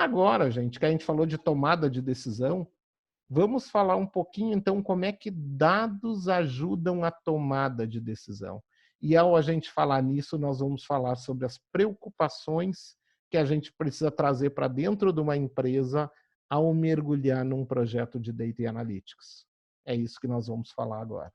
Agora, gente, que a gente falou de tomada de decisão, vamos falar um pouquinho, então, como é que dados ajudam a tomada de decisão. E ao a gente falar nisso, nós vamos falar sobre as preocupações que a gente precisa trazer para dentro de uma empresa ao mergulhar num projeto de Data Analytics. É isso que nós vamos falar agora.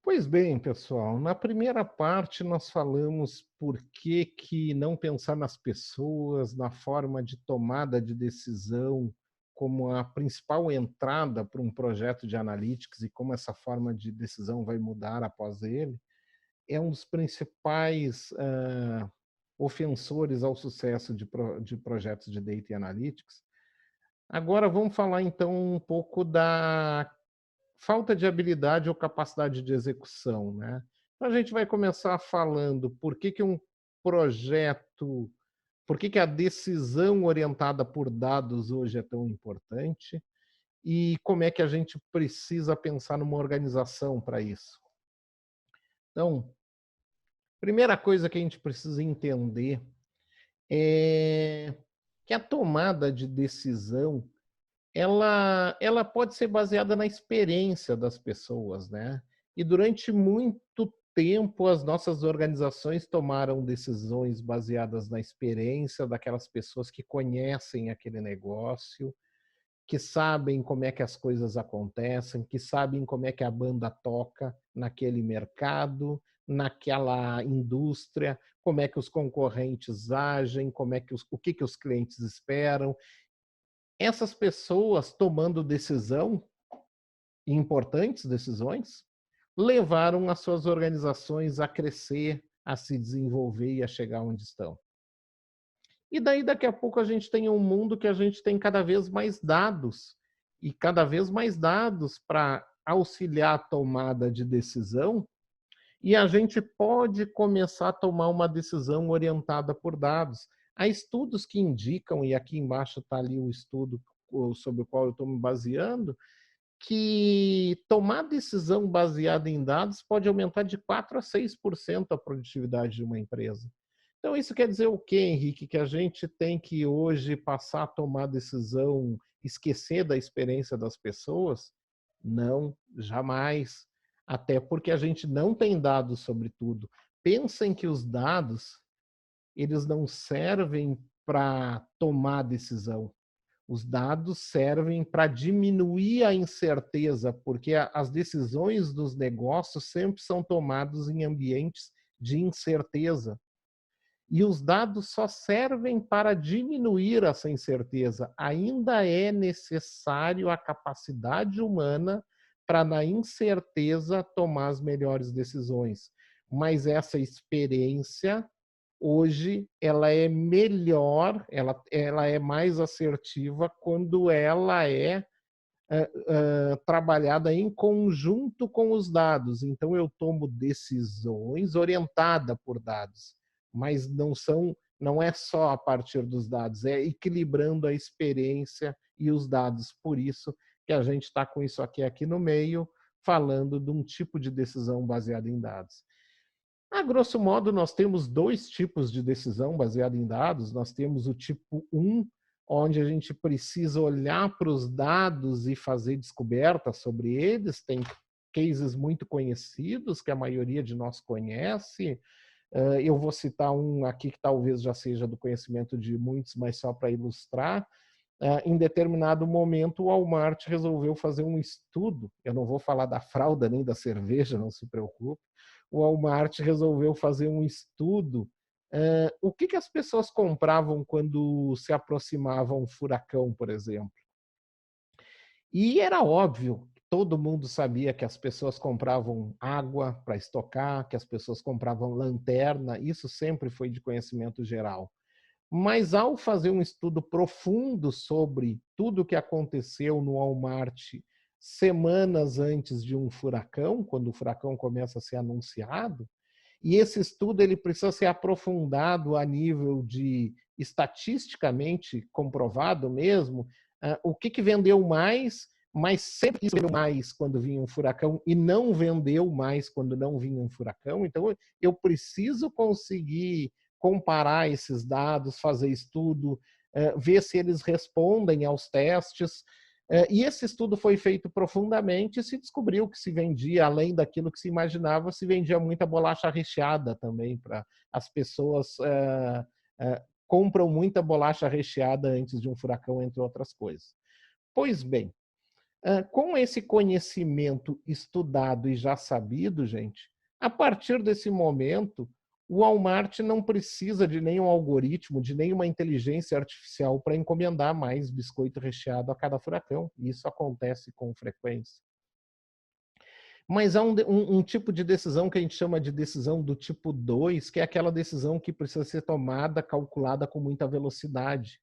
Pois bem, pessoal, na primeira parte nós falamos por que não pensar nas pessoas, na forma de tomada de decisão como a principal entrada para um projeto de analytics e como essa forma de decisão vai mudar após ele, é um dos principais ofensores ao sucesso de projetos de Data Analytics. Agora vamos falar então um pouco da falta de habilidade ou capacidade de execução, né? Então, a gente vai começar falando por que um projeto, por que a decisão orientada por dados hoje é tão importante e como é que a gente precisa pensar numa organização para isso. Então, primeira coisa que a gente precisa entender é que a tomada de decisão ela pode ser baseada na experiência das pessoas, né? E durante muito tempo as nossas organizações tomaram decisões baseadas na experiência daquelas pessoas que conhecem aquele negócio, que sabem como é que as coisas acontecem, que sabem como é que a banda toca naquele mercado, naquela indústria, como é que os concorrentes agem, como é que o que os clientes esperam. Essas pessoas tomando decisão, importantes decisões, levaram as suas organizações a crescer, a se desenvolver e a chegar onde estão. E daí, daqui a pouco, a gente tem um mundo que a gente tem cada vez mais dados, e cada vez mais dados para auxiliar a tomada de decisão, e a gente pode começar a tomar uma decisão orientada por dados. Há estudos que indicam, e aqui embaixo está ali o estudo sobre o qual eu estou me baseando, que tomar decisão baseada em dados pode aumentar de 4 a 6% a produtividade de uma empresa. Então, isso quer dizer o quê, Henrique? Que a gente tem que hoje passar a tomar decisão, esquecer da experiência das pessoas? Não, jamais. Até porque a gente não tem dados sobre tudo. Pensem que os dados, eles não servem para tomar decisão. Os dados servem para diminuir a incerteza, porque as decisões dos negócios sempre são tomadas em ambientes de incerteza. E os dados só servem para diminuir essa incerteza. Ainda é necessário a capacidade humana para, na incerteza, tomar as melhores decisões. Mas essa experiência, hoje, ela é melhor, ela é mais assertiva quando ela é trabalhada em conjunto com os dados. Então, eu tomo decisões orientadas por dados, mas não é só a partir dos dados, é equilibrando a experiência e os dados. Por isso que a gente está com isso aqui no meio, falando de um tipo de decisão baseada em dados. A grosso modo, nós temos dois tipos de decisão baseada em dados. Nós temos o tipo 1, onde a gente precisa olhar para os dados e fazer descobertas sobre eles. Tem cases muito conhecidos que a maioria de nós conhece. Eu vou citar um aqui que talvez já seja do conhecimento de muitos, mas só para ilustrar. Em determinado momento, o Walmart resolveu fazer um estudo. Eu não vou falar da fralda nem da cerveja, não se preocupe. O Walmart resolveu fazer um estudo. O que as pessoas compravam quando se aproximava um furacão, por exemplo? E era óbvio, todo mundo sabia que as pessoas compravam água para estocar, que as pessoas compravam lanterna, isso sempre foi de conhecimento geral. Mas ao fazer um estudo profundo sobre tudo o que aconteceu no Walmart semanas antes de um furacão, quando o furacão começa a ser anunciado, e esse estudo ele precisa ser aprofundado a nível de estatisticamente comprovado mesmo, o que vendeu mais, mas sempre isso vendeu mais quando vinha um furacão e não vendeu mais quando não vinha um furacão. Então, eu preciso conseguir comparar esses dados, fazer estudo, ver se eles respondem aos testes. E esse estudo foi feito profundamente e se descobriu que se vendia, além daquilo que se imaginava, se vendia muita bolacha recheada também, para as pessoas compram muita bolacha recheada antes de um furacão, entre outras coisas. Pois bem, com esse conhecimento estudado e já sabido, gente, a partir desse momento, o Walmart não precisa de nenhum algoritmo, de nenhuma inteligência artificial para encomendar mais biscoito recheado a cada furacão. E isso acontece com frequência. Mas há um tipo de decisão que a gente chama de decisão do tipo 2, que é aquela decisão que precisa ser tomada, calculada com muita velocidade.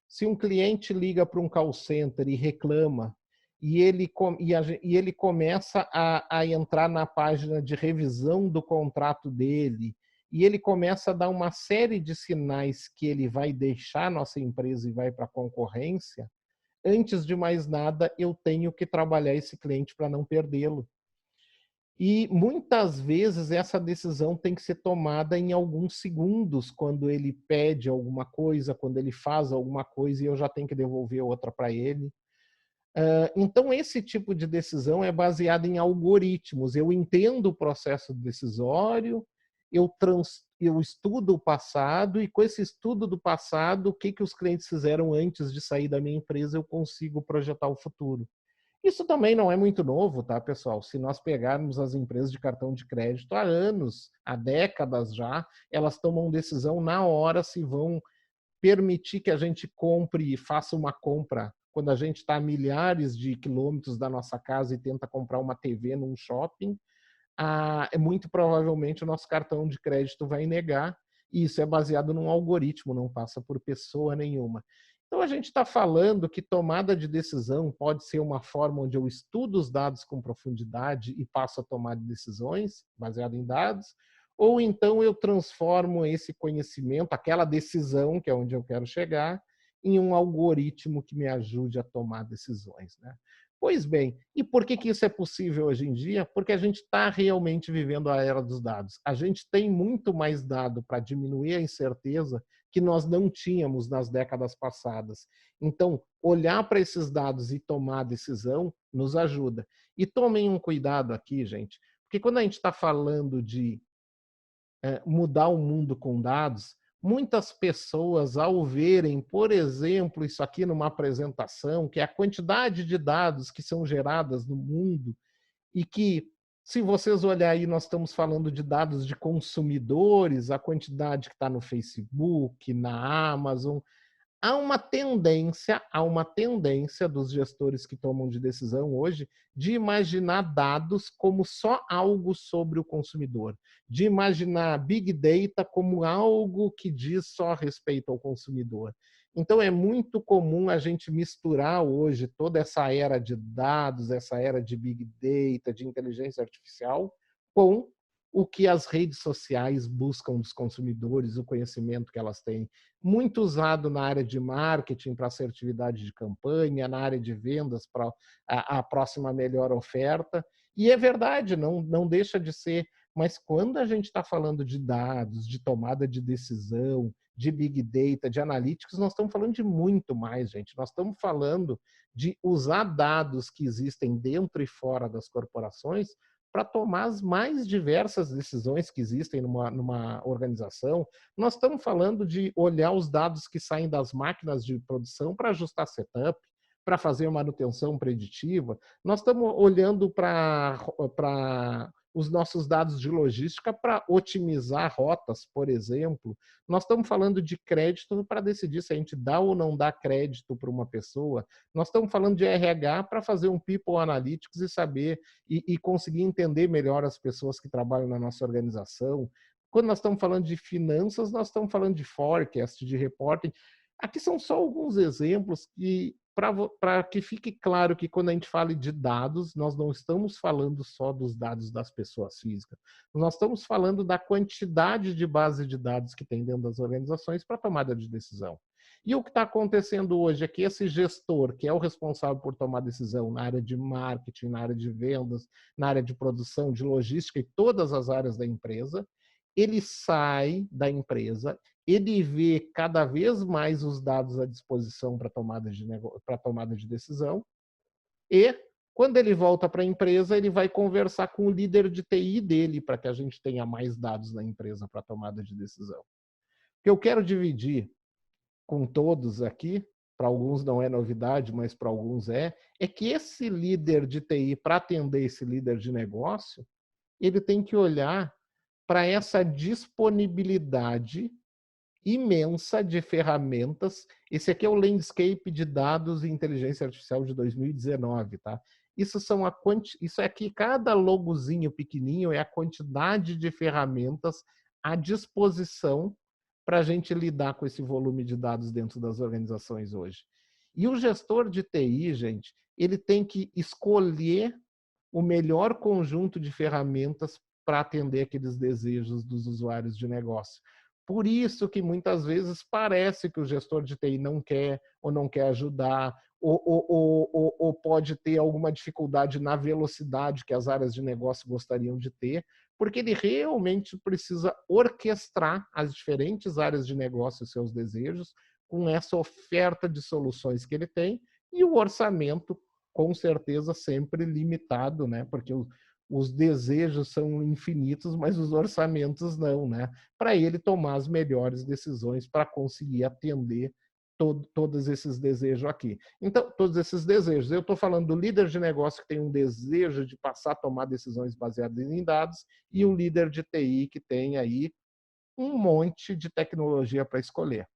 Se um cliente liga para um call center e reclama, e ele começa a entrar na página de revisão do contrato dele, e ele começa a dar uma série de sinais que ele vai deixar a nossa empresa e vai para a concorrência, antes de mais nada, eu tenho que trabalhar esse cliente para não perdê-lo. E muitas vezes essa decisão tem que ser tomada em alguns segundos, quando ele pede alguma coisa, quando ele faz alguma coisa e eu já tenho que devolver outra para ele. Então, esse tipo de decisão é baseada em algoritmos. Eu entendo o processo decisório, eu estudo o passado, e com esse estudo do passado, o que os clientes fizeram antes de sair da minha empresa, eu consigo projetar o futuro. Isso também não é muito novo, tá, pessoal? Se nós pegarmos as empresas de cartão de crédito há anos, há décadas já, elas tomam decisão na hora se vão permitir que a gente compre e faça uma compra quando a gente está a milhares de quilômetros da nossa casa e tenta comprar uma TV num shopping. Muito provavelmente o nosso cartão de crédito vai negar, e isso é baseado num algoritmo, não passa por pessoa nenhuma. Então, a gente está falando que tomada de decisão pode ser uma forma onde eu estudo os dados com profundidade e passo a tomar decisões baseado em dados, ou então eu transformo esse conhecimento, aquela decisão, que é onde eu quero chegar, em um algoritmo que me ajude a tomar decisões, né? Pois bem, e por que isso é possível hoje em dia? Porque a gente está realmente vivendo a era dos dados. A gente tem muito mais dado para diminuir a incerteza que nós não tínhamos nas décadas passadas. Então, olhar para esses dados e tomar decisão nos ajuda. E tomem um cuidado aqui, gente, porque quando a gente está falando de mudar o mundo com dados, muitas pessoas, ao verem, por exemplo, isso aqui numa apresentação, que é a quantidade de dados que são geradas no mundo, e que, se vocês olharem aí, nós estamos falando de dados de consumidores, a quantidade que está no Facebook, na Amazon. Há uma tendência dos gestores que tomam de decisão hoje de imaginar dados como só algo sobre o consumidor, de imaginar Big Data como algo que diz só respeito ao consumidor. Então, é muito comum a gente misturar hoje toda essa era de dados, essa era de Big Data, de inteligência artificial, com o que as redes sociais buscam dos consumidores, o conhecimento que elas têm. Muito usado na área de marketing para assertividade de campanha, na área de vendas para a próxima melhor oferta. E é verdade, não deixa de ser. Mas quando a gente está falando de dados, de tomada de decisão, de Big Data, de analytics, nós estamos falando de muito mais, gente. Nós estamos falando de usar dados que existem dentro e fora das corporações para tomar as mais diversas decisões que existem numa organização. Nós estamos falando de olhar os dados que saem das máquinas de produção para ajustar setup, para fazer manutenção preditiva. Nós estamos olhando para os nossos dados de logística para otimizar rotas, por exemplo. Nós estamos falando de crédito para decidir se a gente dá ou não dá crédito para uma pessoa. Nós estamos falando de RH para fazer um People Analytics e saber e conseguir entender melhor as pessoas que trabalham na nossa organização. Quando nós estamos falando de finanças, nós estamos falando de forecast, de reporting. Aqui são só alguns exemplos que para que fique claro que quando a gente fala de dados, nós não estamos falando só dos dados das pessoas físicas. Nós estamos falando da quantidade de base de dados que tem dentro das organizações para tomada de decisão. E o que está acontecendo hoje é que esse gestor, que é o responsável por tomar decisão na área de marketing, na área de vendas, na área de produção, de logística e todas as áreas da empresa, ele sai da empresa, ele vê cada vez mais os dados à disposição para tomada de decisão, e quando ele volta para a empresa, ele vai conversar com o líder de TI dele para que a gente tenha mais dados na empresa para tomada de decisão. O que eu quero dividir com todos aqui, para alguns não é novidade, mas para alguns é que esse líder de TI, para atender esse líder de negócio, ele tem que olhar para essa disponibilidade imensa de ferramentas. Esse aqui é o Landscape de Dados e Inteligência Artificial de 2019, tá? Isso aqui, cada logozinho pequenininho é a quantidade de ferramentas à disposição para a gente lidar com esse volume de dados dentro das organizações hoje. E o gestor de TI, gente, ele tem que escolher o melhor conjunto de ferramentas para atender aqueles desejos dos usuários de negócio. Por isso que muitas vezes parece que o gestor de TI não quer ou não quer ajudar, ou pode ter alguma dificuldade na velocidade que as áreas de negócio gostariam de ter, porque ele realmente precisa orquestrar as diferentes áreas de negócio e seus desejos com essa oferta de soluções que ele tem, e o orçamento, com certeza, sempre limitado, né? Porque os desejos são infinitos, mas os orçamentos não, né? Para ele tomar as melhores decisões para conseguir atender todos esses desejos aqui. Então, todos esses desejos. Eu estou falando do líder de negócio que tem um desejo de passar a tomar decisões baseadas em dados, e o líder de TI que tem aí um monte de tecnologia para escolher.